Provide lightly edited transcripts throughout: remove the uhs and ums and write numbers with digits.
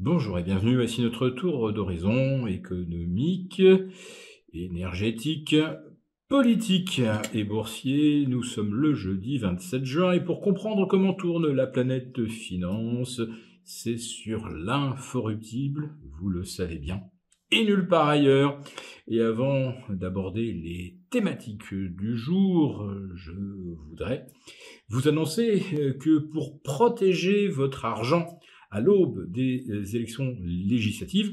Bonjour et bienvenue, voici notre tour d'horizon économique, énergétique, politique et boursier. Nous sommes le jeudi 27 juin et pour comprendre comment tourne la planète finance, c'est sur l'inforruptible, vous le savez bien, et nulle part ailleurs. Et avant d'aborder les thématiques du jour, je voudrais vous annoncer que pour protéger votre argent à l'aube des élections législatives,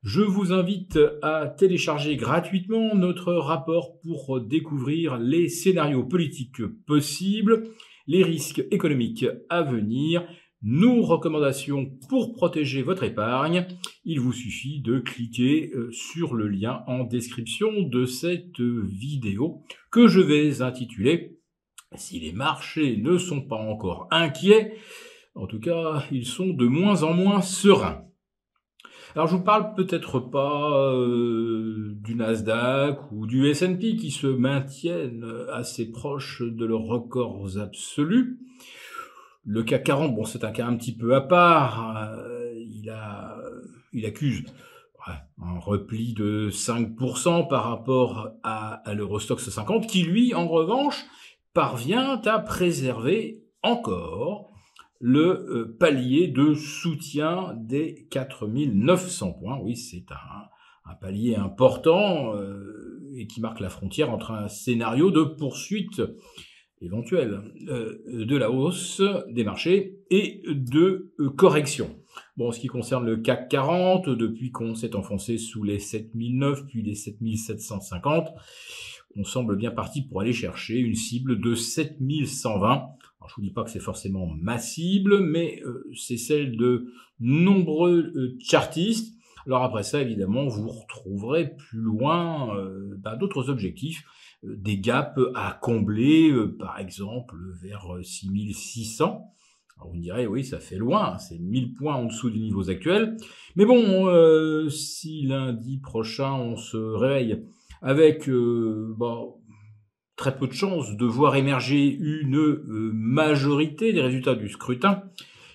je vous invite à télécharger gratuitement notre rapport pour découvrir les scénarios politiques possibles, les risques économiques à venir, nos recommandations pour protéger votre épargne. Il vous suffit de cliquer sur le lien en description de cette vidéo que je vais intituler « Si les marchés ne sont pas encore inquiets », en tout cas, ils sont de moins en moins sereins. Alors, je vous parle peut-être pas du Nasdaq ou du S&P qui se maintiennent assez proches de leurs records absolus. Le CAC 40, bon, c'est un cas un petit peu à part. Il accuse un repli de 5% par rapport à l'Eurostoxx 50, qui lui, en revanche, parvient à préserver encore le palier de soutien des 4900 points. Oui, c'est un palier important et qui marque la frontière entre un scénario de poursuite éventuelle de la hausse des marchés et de correction. Bon, en ce qui concerne le CAC 40, depuis qu'on s'est enfoncé sous les 7009 puis les 7750, on semble bien parti pour aller chercher une cible de 7120. Alors, je vous dis pas que c'est forcément ma cible, mais c'est celle de nombreux chartistes. Alors après ça, évidemment, vous retrouverez plus loin d'autres objectifs, des gaps à combler, par exemple vers 6600. Alors vous me direz, oui, ça fait loin, c'est 1000 points en dessous des niveaux actuels. Mais bon, si lundi prochain on se réveille avec très peu de chances de voir émerger une majorité des résultats du scrutin,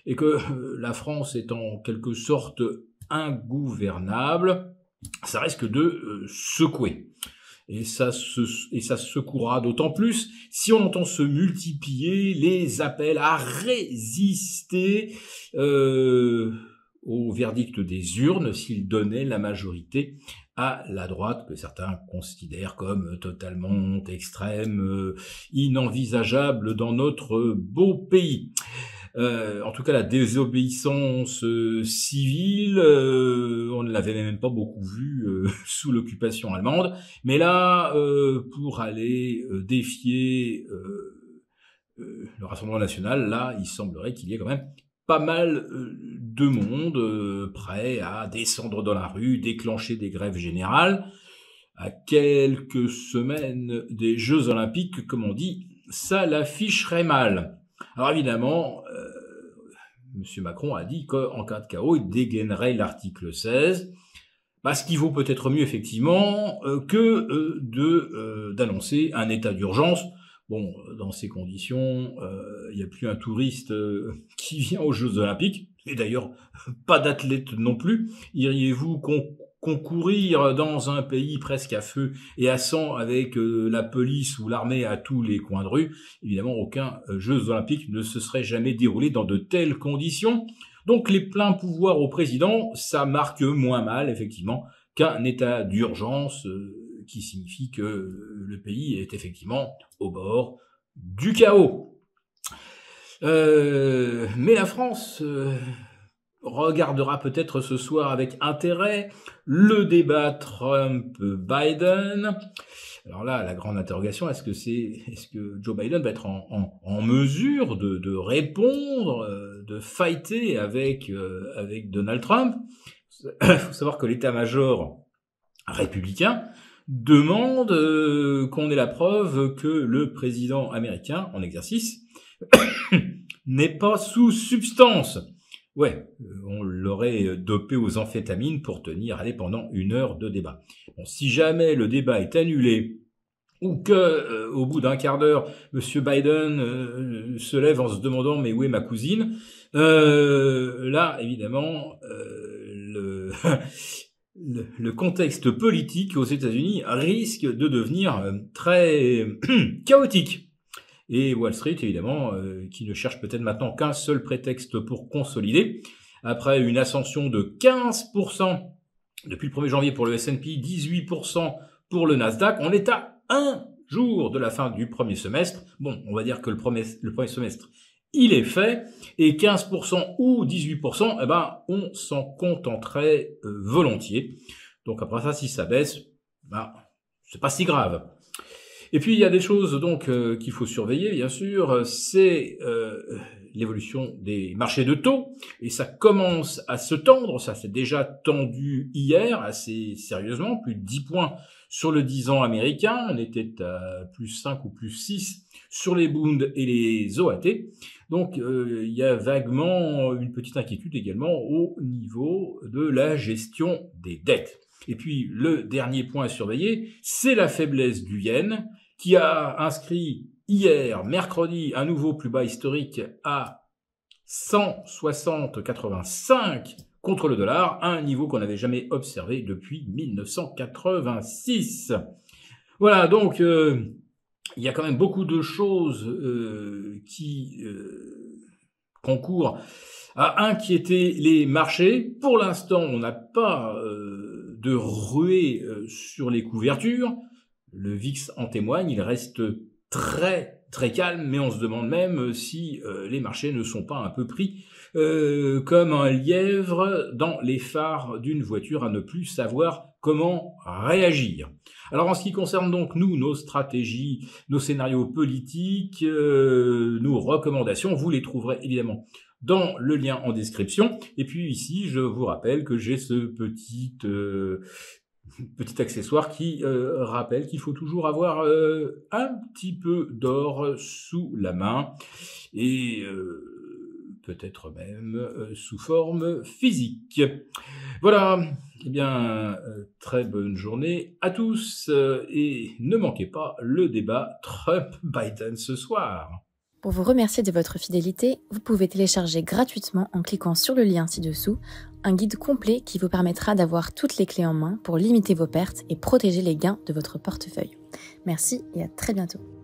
et que la France est en quelque sorte ingouvernable, ça risque de secouer. Et ça secouera d'autant plus si on entend se multiplier les appels à résister au verdict des urnes s'il donnait la majorité à la droite, que certains considèrent comme totalement extrême, inenvisageable dans notre beau pays. En tout cas, la désobéissance civile, on ne l'avait même pas beaucoup vue sous l'occupation allemande. Mais là, pour aller défier le Rassemblement national, là, il semblerait qu'il y ait quand même pas mal de monde prêt à descendre dans la rue, déclencher des grèves générales. À quelques semaines des Jeux Olympiques, comme on dit, ça l'afficherait mal. Alors évidemment, M. Macron a dit qu'en cas de chaos, il dégainerait l'article 16, ce qui vaut peut-être mieux effectivement que d'annoncer un état d'urgence. Bon, dans ces conditions, il n'y a plus un touriste qui vient aux Jeux Olympiques, et d'ailleurs pas d'athlète non plus. Iriez-vous concourir dans un pays presque à feu et à sang avec la police ou l'armée à tous les coins de rue? Évidemment, aucun Jeux Olympiques ne se serait jamais déroulé dans de telles conditions. Donc les pleins pouvoirs au président, ça marque moins mal, effectivement, qu'un état d'urgence qui signifie que le pays est effectivement au bord du chaos. Mais la France regardera peut-être ce soir avec intérêt le débat Trump-Biden. Alors là, la grande interrogation, est-ce que Joe Biden va être en mesure de répondre, de fighter avec Donald Trump? Il faut savoir que l'état-major républicain demande qu'on ait la preuve que le président américain en exercice n'est pas sous substance. Ouais, on l'aurait dopé aux amphétamines pour tenir pendant 1 heure de débat. Bon, si jamais le débat est annulé ou que au bout d'un quart d'heure, M. Biden se lève en se demandant mais où est ma cousine, là évidemment le contexte politique aux États-Unis risque de devenir très chaotique. Et Wall Street, évidemment, qui ne cherche peut-être maintenant qu'un seul prétexte pour consolider. Après une ascension de 15% depuis le 1er janvier pour le S&P, 18% pour le Nasdaq, on est à un jour de la fin du premier semestre. Bon, on va dire que le premier semestre, il est fait, et 15% ou 18%, eh ben, on s'en contenterait volontiers. Donc après ça, si ça baisse, ben, c'est pas si grave. Et puis il y a des choses donc qu'il faut surveiller, bien sûr, c'est l'évolution des marchés de taux, et ça commence à se tendre, ça s'est déjà tendu hier assez sérieusement, plus de 10 points sur le 10 ans américain, on était à plus 5 ou plus 6 sur les Bund et les OAT, donc il y a vaguement une petite inquiétude également au niveau de la gestion des dettes. Et puis le dernier point à surveiller, c'est la faiblesse du yen, qui a inscrit hier, mercredi, un nouveau plus bas historique à 160,85 contre le dollar, un niveau qu'on n'avait jamais observé depuis 1986. Voilà, donc il y a quand même beaucoup de choses qui concourent à inquiéter les marchés. Pour l'instant, on n'a pas de ruée sur les couvertures. Le VIX en témoigne, il reste très très calme, mais on se demande même si les marchés ne sont pas un peu pris comme un lièvre dans les phares d'une voiture à ne plus savoir comment réagir. Alors en ce qui concerne donc nous, nos stratégies, nos scénarios politiques, nos recommandations, vous les trouverez évidemment dans le lien en description. Et puis ici, je vous rappelle que j'ai ce petit accessoire qui rappelle qu'il faut toujours avoir un petit peu d'or sous la main et peut-être même sous forme physique. Voilà, eh bien, très bonne journée à tous et ne manquez pas le débat Trump-Biden ce soir. Pour vous remercier de votre fidélité, vous pouvez télécharger gratuitement en cliquant sur le lien ci-dessous un guide complet qui vous permettra d'avoir toutes les clés en main pour limiter vos pertes et protéger les gains de votre portefeuille. Merci et à très bientôt.